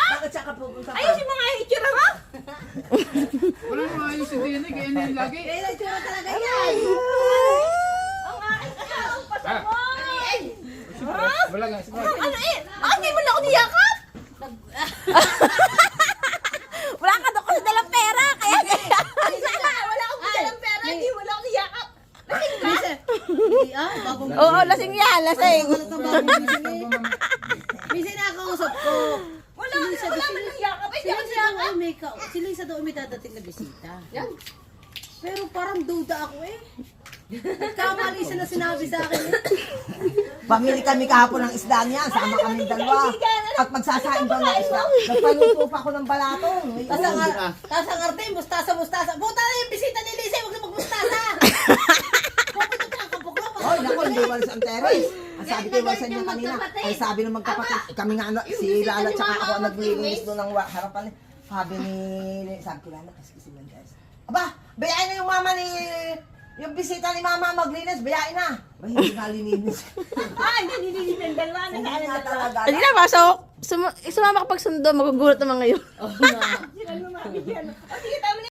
Bakit siya ka pupunta pa? Ayusin mo nga yung itsura mo. Wala nang ayos hindi yan eh. Ganyan na yun lagi. Eh, nagsura talaga yan. Ang aking ang pasa mo. Wala nga. Sige. Ano eh? Hindi mo na ako niyakap. Wala ka doon kasi dalang pera. Kaya Wala akong dalang pera. Hindi mo na ako niyakap. Bagong Oo, lasing yan, lasing. Minsan nakakausap ko. Wala man niyakap. Hindi ako niyakap. Sila isa daw may dadating na bisita. Yan. Pero parang duda ako eh. Kamali siya na sinabi sa akin eh. Pamili kami kahapon ng isda niya, sama kami dalawa. At magsasain daw ng isda. Nagpaluto pa ako ng balatong. Tapos ang arte, mustasa. Buta na yung bisita ni Lisa, huwag na magmustasa. Pupunta ka ang kapuklong. Hoy, naku, hindi walis ang teres. Ang sabi ko iwasan niya kanina. Ay sabi ng magkapatid, kami nga, si Lala tsaka ako ang naglilinis doon ng harapan. Sabi ko Lala, kasi Landes. Aba, bayain na yung mama ni... Yung bisita ni mama maglinis, bayain na. Ba, hindi nga lininis. Hindi nililipan dalawa. Hindi nga talaga. Hindi na, pasok. Sumama ka pag sundo, magugulat naman ngayon. Sila lumabit yan. O sige, tama na.